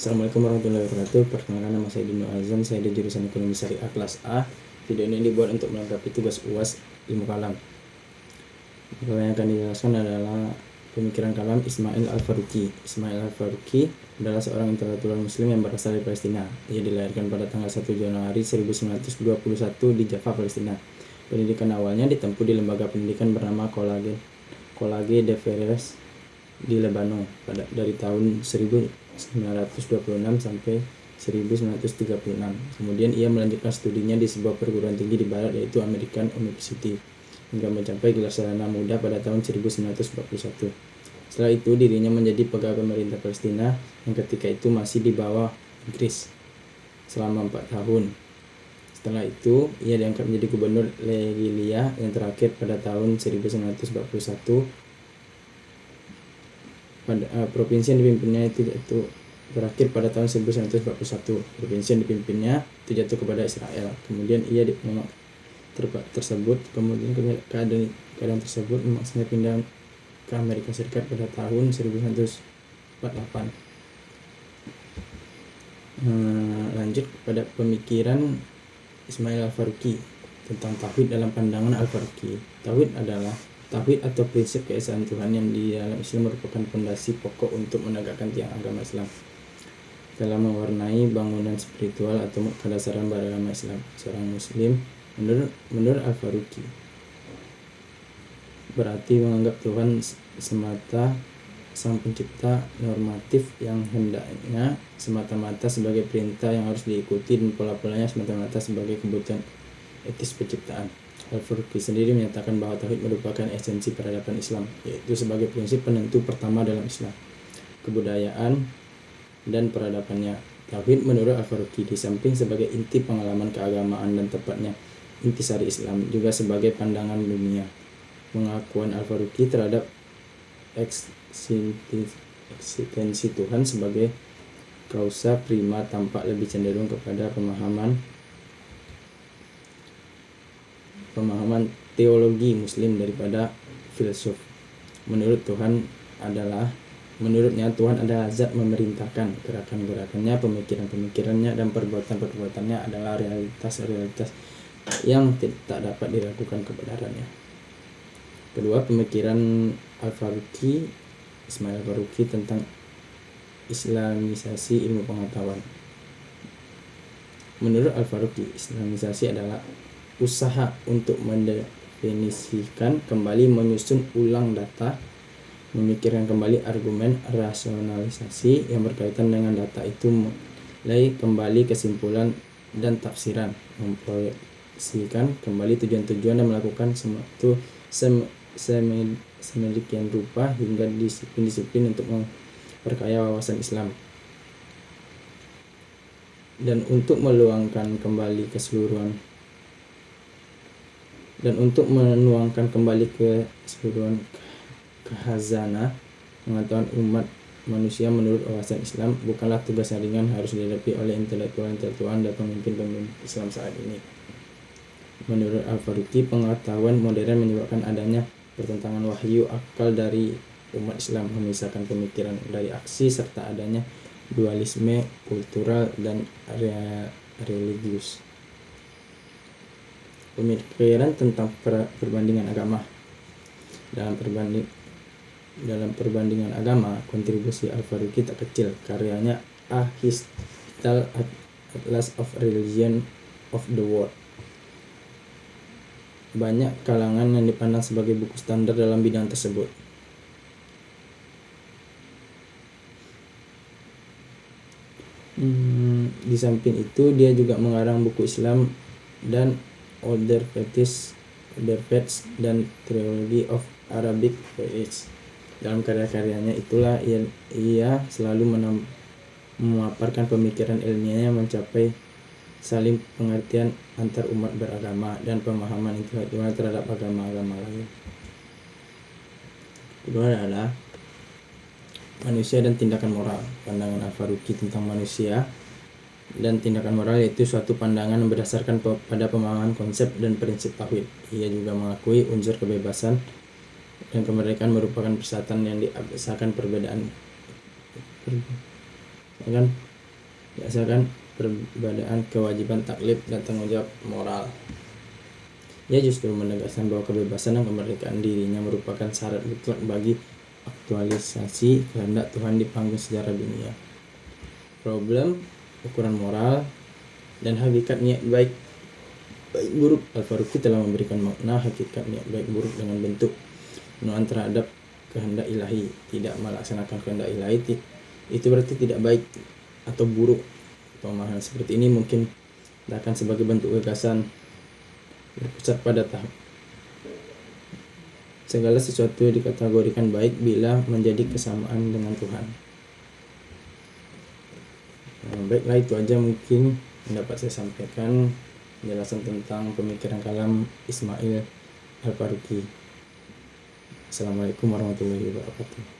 Assalamualaikum warahmatullahi wabarakatuh. Perkenalkan, nama saya Dino Azam. Saya di jurusan Ekonomi Syariah kelas A. Video ini dibuat untuk melengkapi tugas UAS ilmu kalam. Yang akan dijelaskan adalah pemikiran kalam Ismail Al-Faruqi. Ismail Al-Faruqi adalah seorang intelektual muslim yang berasal dari Palestina. Ia dilahirkan pada tanggal 1 Januari 1921 di Jaffa, Palestina. Pendidikan awalnya ditempuh di lembaga pendidikan bernama Collège de Frères di Lebanon dari tahun 1926 sampai 1936. Kemudian ia melanjutkan studinya di sebuah perguruan tinggi di barat, yaitu American University, hingga mencapai gelar sarjana muda pada tahun 1941. Setelah itu dirinya menjadi pegawai pemerintah Palestina yang ketika itu masih di bawah Inggris selama 4 tahun. Setelah itu ia diangkat menjadi gubernur Legilia yang terakhir pada tahun 1941. Provinsi yang dipimpinnya itu berakhir pada tahun 1941. Provinsi yang dipimpinnya itu jatuh kepada Israel. Kemudian ia keadaan tersebut memaksanya pindah ke Amerika Serikat pada tahun 1948. Lanjut kepada pemikiran Ismail Al-Faruqi tentang tauhid dalam pandangan Al-Faruqi. Tauhid atau prinsip keesaan Tuhan yang di dalam Islam merupakan fondasi pokok untuk menegakkan tiang agama Islam dalam mewarnai bangunan spiritual atau kedasaran beragama Islam. Seorang Muslim menurut Al-Faruqi berarti menganggap Tuhan semata sang pencipta normatif yang hendaknya semata-mata sebagai perintah yang harus diikuti dan pola-polanya semata-mata sebagai kebutuhan etis penciptaan. Al-Faruqi sendiri menyatakan bahwa tauhid merupakan esensi peradaban Islam, yaitu sebagai prinsip penentu pertama dalam Islam, kebudayaan dan peradabannya. Tauhid menurut Al-Faruqi di samping sebagai inti pengalaman keagamaan dan tepatnya intisari Islam, juga sebagai pandangan dunia. Pengakuan Al-Faruqi terhadap eksistensi Tuhan sebagai kausa prima tampak lebih cenderung kepada pemahaman teologi Muslim daripada filsuf. Menurutnya Tuhan adalah zat memerintahkan. Gerakan-gerakannya, pemikiran-pemikirannya, dan perbuatan-perbuatannya adalah realitas-realitas yang tak dapat diragukan kebenarannya. Kedua, pemikiran Ismail Al-Faruqi tentang Islamisasi ilmu pengetahuan. Menurut Al-Faruqi, Islamisasi adalah usaha untuk mendefinisikan kembali, menyusun ulang data, memikirkan kembali argumen, rasionalisasi yang berkaitan dengan data itu, mulai kembali kesimpulan dan tafsiran, memproyeksikan kembali tujuan-tujuan dan melakukan sesuatu sedemikian rupa hingga disiplin-disiplin untuk memperkaya wawasan Islam dan untuk menuangkan kembali keseluruhan khazanah pengetahuan umat manusia. Menurut wawasan Islam bukanlah tugas yang ringan harus dihadapi oleh intelektual dan pemimpin Islam saat ini. Menurut Al-Faruqi, pengetahuan modern menyebabkan adanya pertentangan wahyu akal dari umat Islam, memisahkan pemikiran dari aksi, serta adanya dualisme kultural dan religius. Pemikiran tentang perbandingan agama. Dalam perbandingan agama, kontribusi Al-Faruqi tak kecil. Karyanya A Historical Atlas of Religion of the World banyak kalangan yang dipandang sebagai buku standar dalam bidang tersebut. Di samping itu dia juga mengarang buku Islam dan Older Faiths dan Theology of Arabic Faiths. Dalam karya-karyanya itulah ia selalu memaparkan pemikiran ilmiahnya mencapai saling pengertian antar umat beragama dan pemahaman intelektual terhadap agama-agama lain. Kedua adalah manusia dan tindakan moral. Pandangan Al-Faruqi tentang manusia dan tindakan moral yaitu suatu pandangan berdasarkan pada pemahaman konsep dan prinsip tauhid. Ia juga mengakui unsur kebebasan dan kemerdekaan merupakan persatuan yang diabesarkan perbedaan Berdasarkan perbedaan kewajiban taklif dan tanggung jawab moral. Ia justru menegaskan bahwa kebebasan dan kemerdekaan dirinya merupakan syarat mutlak bagi aktualisasi kehendak Tuhan di panggung sejarah dunia. Problem, ukuran moral, dan hakikat niat baik buruk. Al-Faruqi telah memberikan makna hakikat niat baik buruk dengan bentuk penuhan terhadap kehendak ilahi. Tidak melaksanakan kehendak ilahi itu berarti tidak baik atau buruk. Pemahaman seperti ini mungkin akan sebagai bentuk gagasan berpusat pada tahap segala sesuatu dikategorikan baik bila menjadi kesamaan dengan Tuhan. Baiklah, itu aja mungkin yang dapat saya sampaikan penjelasan tentang pemikiran kalam Ismail Al-Faruqi. Assalamualaikum warahmatullahi wabarakatuh.